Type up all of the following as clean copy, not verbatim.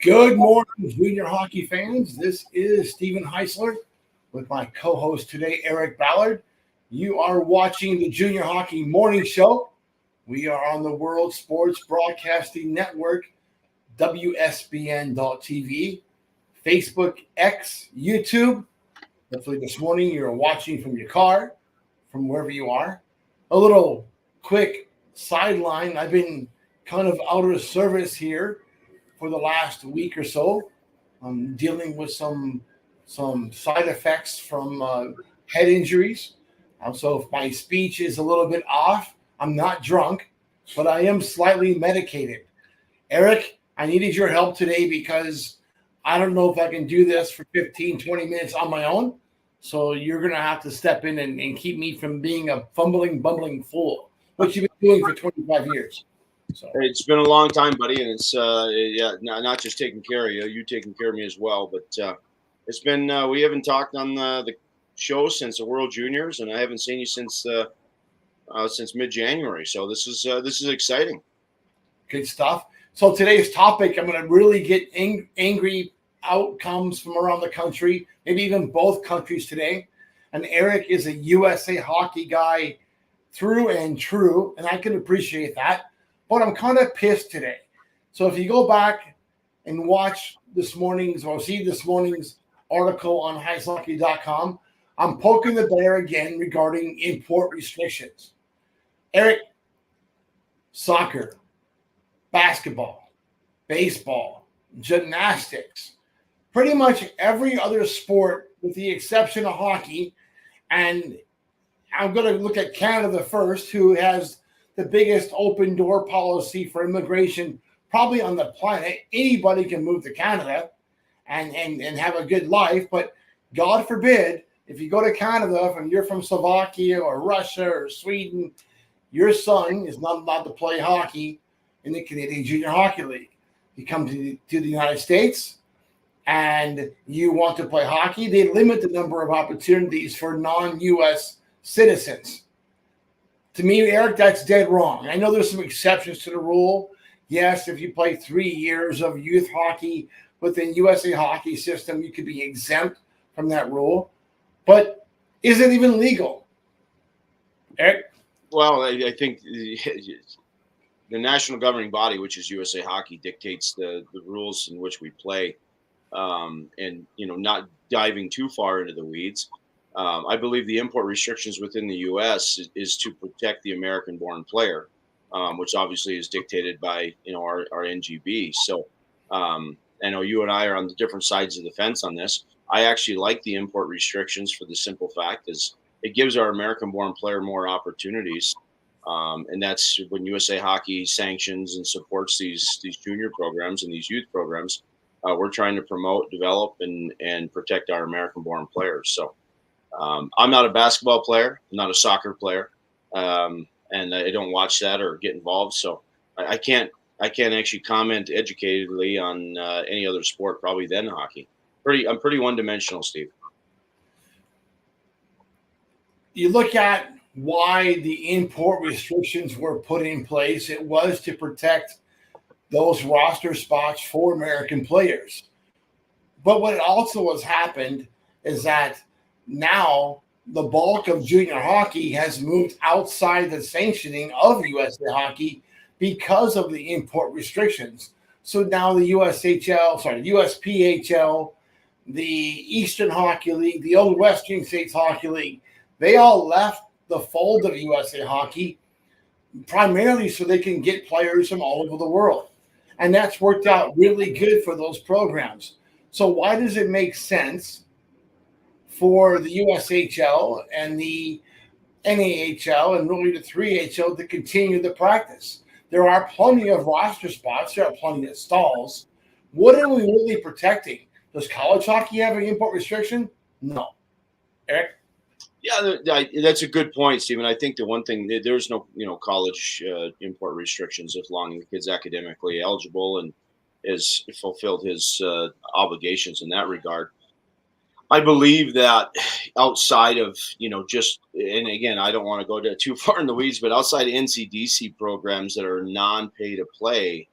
Good morning, junior hockey fans. This is Stephen Heisler with my co-host today, Eric Ballard. You are watching the Junior Hockey Morning Show. We are on the World Sports Broadcasting Network, WSBN.TV, Facebook, X, YouTube. Hopefully this morning you're watching from your car, from wherever you are. A little quick sideline. I've been kind of out of service here for the last week or so. I'm dealing with some side effects from head injuries. So if my speech is a little bit off, I'm not drunk, but I am slightly medicated. Eric, I needed your help today because I don't know if I can do this for 15, 20 minutes on my own. So you're going to have to step in and keep me from being a fumbling, bumbling fool, which you've been doing for 25 years. So. It's been a long time, buddy, and it's not just taking care of you taking care of me as well. But it's been we haven't talked on the show since the World Juniors, and I haven't seen you since mid-January. So this is exciting. Good stuff. So today's topic, I'm going to really get angry outcomes from around the country, maybe even both countries today. And Eric is a USA Hockey guy through and true, and I can appreciate that. But I'm kind of pissed today. So if you go back and watch this morning's article on heishockey.com, I'm poking the bear again regarding import restrictions. Eric, soccer, basketball, baseball, gymnastics, pretty much every other sport with the exception of hockey. And I'm going to look at Canada first, who has the biggest open door policy for immigration probably on the planet. Anybody can move to Canada and have a good life. But God forbid, if you go to Canada and you're from Slovakia or Russia or Sweden, your son is not allowed to play hockey in the Canadian Junior Hockey League. You come to the United States and you want to play hockey, they limit the number of opportunities for non-U.S. citizens. To me, Eric, that's dead wrong. I know there's some exceptions to the rule. Yes, if you play 3 years of youth hockey within USA Hockey system, you could be exempt from that rule. But is it even legal? Eric? Well, I think the national governing body, which is USA Hockey, dictates the rules in which we play. And, not diving too far into the weeds. I believe the import restrictions within the U.S. is to protect the American-born player, which obviously is dictated by our NGB. So I know you and I are on the different sides of the fence on this. I actually like the import restrictions for the simple fact is it gives our American-born player more opportunities, and that's when USA Hockey sanctions and supports these junior programs and these youth programs. We're trying to promote, develop, and protect our American-born players. So. I'm not a basketball player. I'm not a soccer player, and I don't watch that or get involved. So I can't actually comment educatedly on any other sport probably than hockey. I'm pretty one-dimensional, Steve. You look at why the import restrictions were put in place. It was to protect those roster spots for American players. But what also has happened is that now the bulk of junior hockey has moved outside the sanctioning of USA Hockey because of the import restrictions. So now the USPHL, the Eastern Hockey League, the old Western States Hockey League, they all left the fold of USA Hockey primarily so they can get players from all over the world. And that's worked out really good for those programs. So why does it make sense for the USHL and the NAHL and really the 3HL to continue the practice? There are plenty of roster spots. There are plenty of stalls. What are we really protecting? Does college hockey have an import restriction? No. Eric? Yeah, that's a good point, Stephen. I think the one thing, there's no college import restrictions as long as the kid's academically eligible and has fulfilled his obligations in that regard. I believe that outside of, just, and again, I don't want to go too far in the weeds, but outside of NCDC programs that are non-pay to play,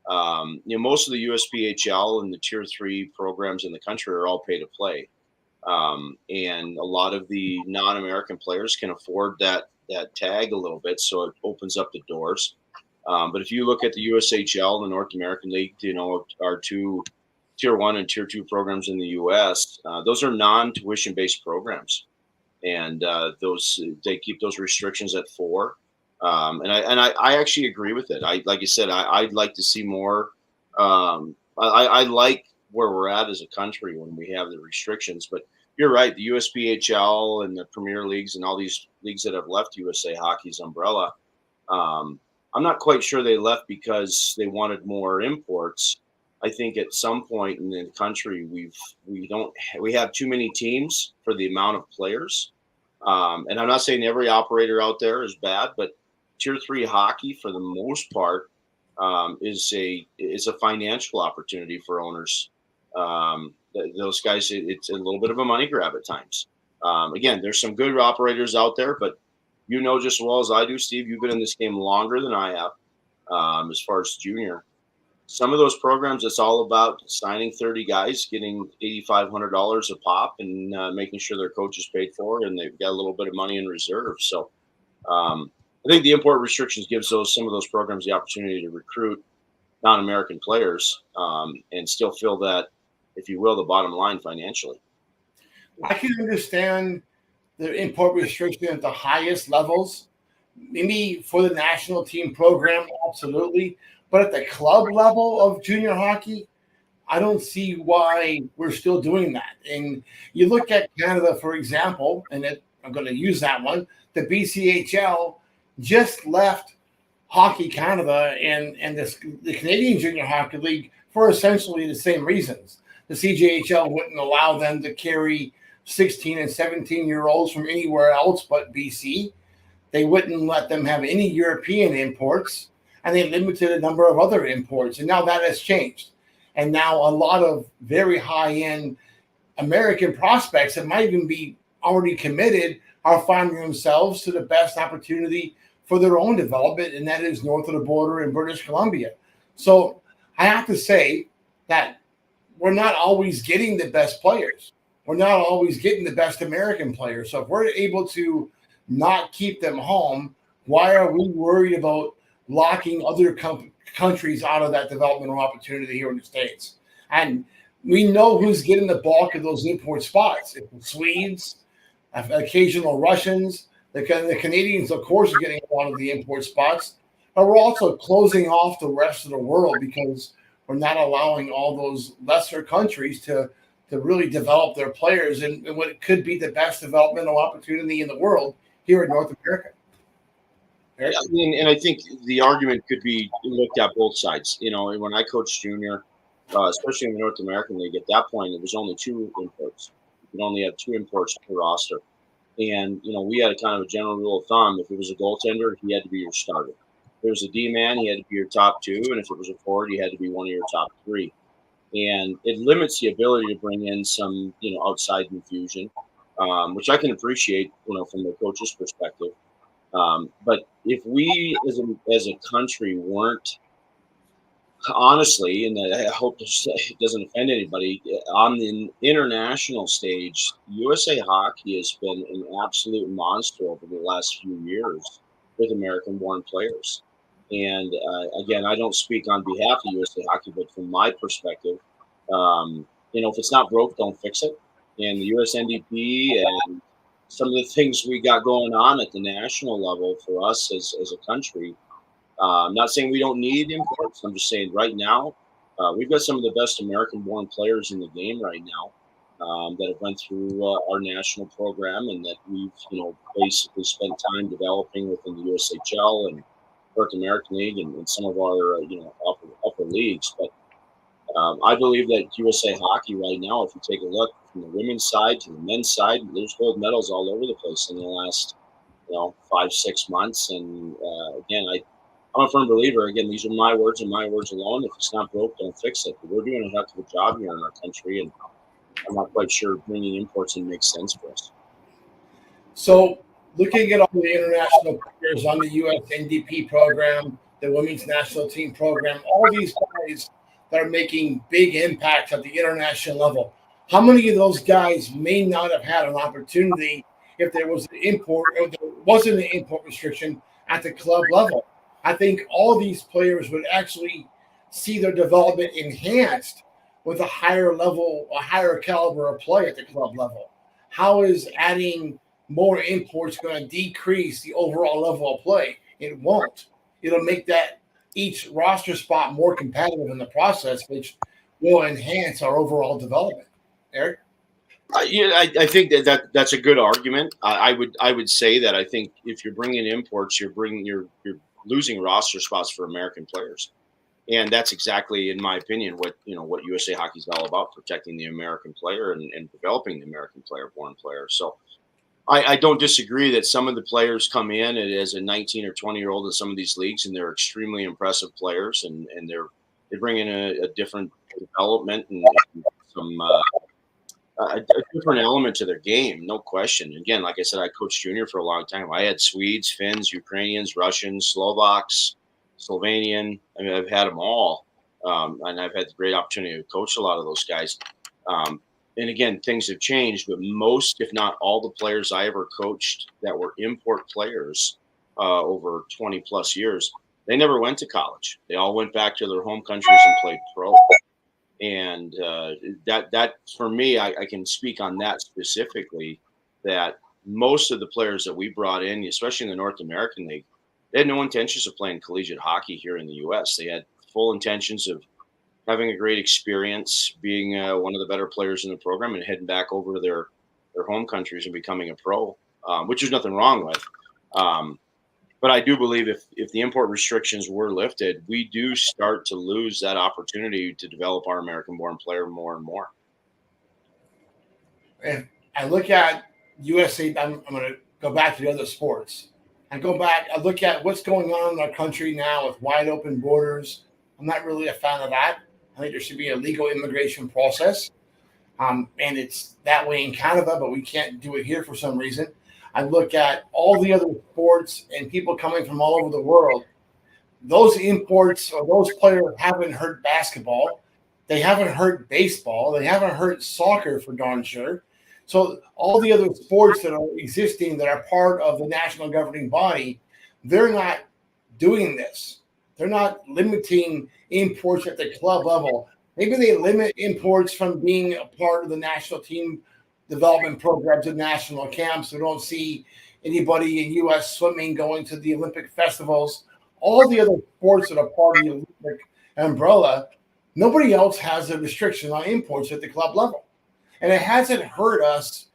Most of the USPHL and the Tier 3 programs in the country are all pay to play. And a lot of the non-American players can afford that tag a little bit, so it opens up the doors. But if you look at the USHL, the North American League, our two Tier 1 and Tier 2 programs in the U.S., those are non-tuition based programs, and they keep those restrictions at 4. And I actually agree with it. Like you said, I'd like to see more. I like where we're at as a country when we have the restrictions, but you're right. The USPHL and the Premier Leagues and all these leagues that have left USA Hockey's umbrella, I'm not quite sure they left because they wanted more imports. I think at some point in the country we have too many teams for the amount of players. And I'm not saying every operator out there is bad, but Tier 3 hockey, for the most part, is a financial opportunity for owners. Those guys, it's a little bit of a money grab at times. Again, there's some good operators out there, but just as well as I do, Steve, you've been in this game longer than I have, as far as junior. Some of those programs, it's all about signing 30 guys, getting $8,500 a pop, and making sure their coach is paid for, and they've got a little bit of money in reserve. So I think the import restrictions gives some of those programs the opportunity to recruit non-American players and still fill that, if you will, the bottom line financially. I can understand the import restriction at the highest levels. Maybe for the national team program, absolutely. But at the club level of junior hockey, I don't see why we're still doing that. And you look at Canada, for example, and I'm going to use that one. The BCHL just left Hockey Canada and the Canadian Junior Hockey League for essentially the same reasons. The CJHL wouldn't allow them to carry 16 and 17-year-olds from anywhere else but BC. They wouldn't let them have any European imports, and they limited a number of other imports. And now that has changed. And now a lot of very high-end American prospects that might even be already committed are finding themselves to the best opportunity for their own development, and that is north of the border in British Columbia. So I have to say that we're not always getting the best players. We're not always getting the best American players. So if we're able to not keep them home, why are we worried about locking other countries out of that developmental opportunity here in the States? And we know who's getting the bulk of those import spots. It's the Swedes, occasional Russians. The Canadians, of course, are getting a lot of the import spots. But we're also closing off the rest of the world because we're not allowing all those lesser countries to really develop their players in what could be the best developmental opportunity in the world here in North America. Right? And I think the argument could be looked at both sides. When I coached junior, especially in the North American League, at that point, it was only 2 imports. You could only have 2 imports per roster. And, we had a kind of a general rule of thumb. If it was a goaltender, he had to be your starter. If it was a D-man, he had to be your top 2. And if it was a forward, he had to be one of your top 3. And it limits the ability to bring in some, outside infusion, which I can appreciate, from the coach's perspective. But if we as a country weren't, honestly, and I hope it doesn't offend anybody, on the international stage, USA Hockey has been an absolute monster over the last few years with American-born players. And again, I don't speak on behalf of USA Hockey, but from my perspective, if it's not broke, don't fix it. And the USNDP and some of the things we got going on at the national level for us as a country, I'm not saying we don't need imports. I'm just saying right now, we've got some of the best American-born players in the game right now that have went through our national program and that we've, basically spent time developing within the USHL and North American League and some of our, upper leagues. But I believe that USA Hockey right now, if you take a look from the women's side to the men's side, there's gold medals all over the place in the last, 5-6 months. And again, I'm a firm believer. Again, these are my words and my words alone. If it's not broke, don't fix it. But we're doing a heck of a job here in our country, and I'm not quite sure bringing imports in makes sense for us. So looking at all the international players on the USNDP program, the women's national team program, all these guys that are making big impacts at the international level. How many of those guys may not have had an opportunity if there was an import or there wasn't an import restriction at the club level? I think all these players would actually see their development enhanced with a higher level, a higher caliber of play at the club level. How is adding more imports going to decrease the overall level of play? It won't. It'll make that each roster spot more competitive in the process, which will enhance our overall development. Eric? Yeah, I think that's a good argument. I would say that I think if you're bringing imports, you're losing roster spots for American players, and that's exactly, in my opinion, what USA Hockey is all about: protecting the American player and developing the American player, born player. So I don't disagree that some of the players come in as a 19 or 20-year-old in some of these leagues, and they're extremely impressive players, and they bring in a different development and some. A different element to their game, no question. Again, like I said, I coached junior for a long time. I had Swedes, Finns, Ukrainians, Russians, Slovaks, Slovenian. I mean, I've had them all, and I've had the great opportunity to coach a lot of those guys. And again, things have changed, but most, if not all, the players I ever coached that were import players over 20 plus years, they never went to college. They all went back to their home countries and played pro. And that for me, I can speak on that specifically, that most of the players that we brought in, especially in the North American League, they had no intentions of playing collegiate hockey here in the U.S. They had full intentions of having a great experience, being one of the better players in the program, and heading back over to their home countries and becoming a pro, which there's nothing wrong with. But I do believe if the import restrictions were lifted, we do start to lose that opportunity to develop our American-born player more and more. If I look at USA, I'm going to go back to the other sports. I look at what's going on in our country now with wide open borders. I'm not really a fan of that. I think there should be a legal immigration process. And it's that way in Canada, but we can't do it here for some reason. I look at all the other sports and people coming from all over the world. Those imports or those players haven't hurt basketball. They haven't hurt baseball. They haven't hurt soccer for darn sure. So all the other sports that are existing that are part of the national governing body, they're not doing this. They're not limiting imports at the club level. Maybe they limit imports from being a part of the national team development programs and national camps. We don't see anybody in U.S. swimming going to the Olympic festivals. All the other sports that are part of the Olympic umbrella, nobody else has a restriction on imports at the club level. And it hasn't hurt us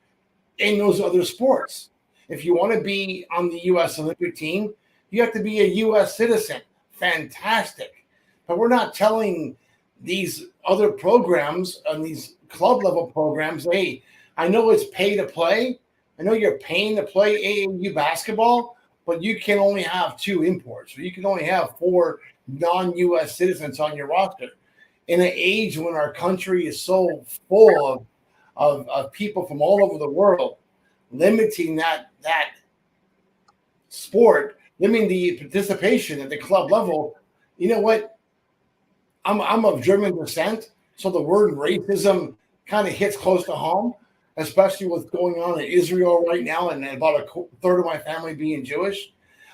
in those other sports. If you want to be on the U.S. Olympic team, you have to be a U.S. citizen. Fantastic. But we're not telling these other programs and these club level programs, hey, I know it's pay to play. I know you're paying to play AAU basketball, but you can only have 2 imports. Or you can only have 4 non-U.S. citizens on your roster. In an age when our country is so full of people from all over the world, limiting that sport, limiting the participation at the club level, you know what? I'm of German descent, so the word racism kind of hits close to home, especially what's going on in Israel right now and about a third of my family being Jewish.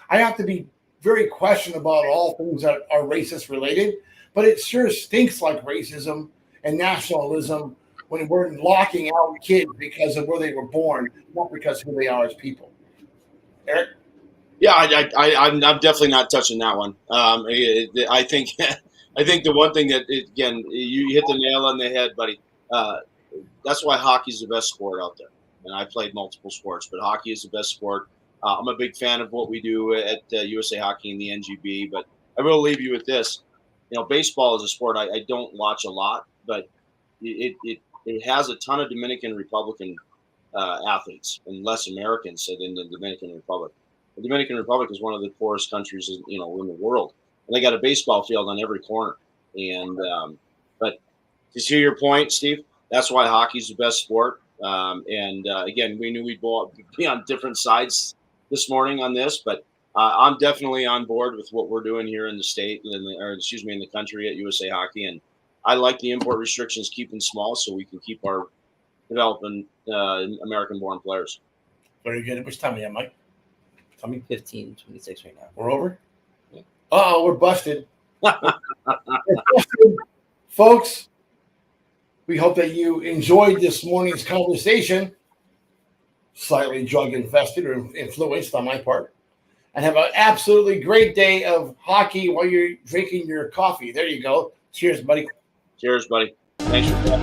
I have to be very questioned about all things that are racist related, but it sure stinks like racism and nationalism when we're locking out kids because of where they were born, not because of who they are as people. Eric? Yeah, I'm definitely not touching that one. I think the one thing that, again, you hit the nail on the head, buddy. That's why hockey is the best sport out there. And I played multiple sports, but hockey is the best sport. I'm a big fan of what we do at USA Hockey and the NGB, but I will leave you with this. Baseball is a sport I don't watch a lot, but it has a ton of Dominican Republican athletes and less Americans than the Dominican Republic. The Dominican Republic is one of the poorest countries, in the world. And they got a baseball field on every corner. And but to hear your point, Steve, that's why hockey's the best sport. Again, we knew we'd be on different sides this morning on this, but I'm definitely on board with what we're doing here in the state, in the country at USA Hockey, and I like the import restrictions keeping small so we can keep our developing American-born players. Very good. Which time are you at, Mike? I mean, 15:26 right now. We're over? Yeah. Oh, we're busted. We're busted. Folks, we hope that you enjoyed this morning's conversation, slightly drug-infested or influenced on my part, and have an absolutely great day of hockey while you're drinking your coffee. There you go. Cheers, buddy. Cheers, buddy. Thanks for that.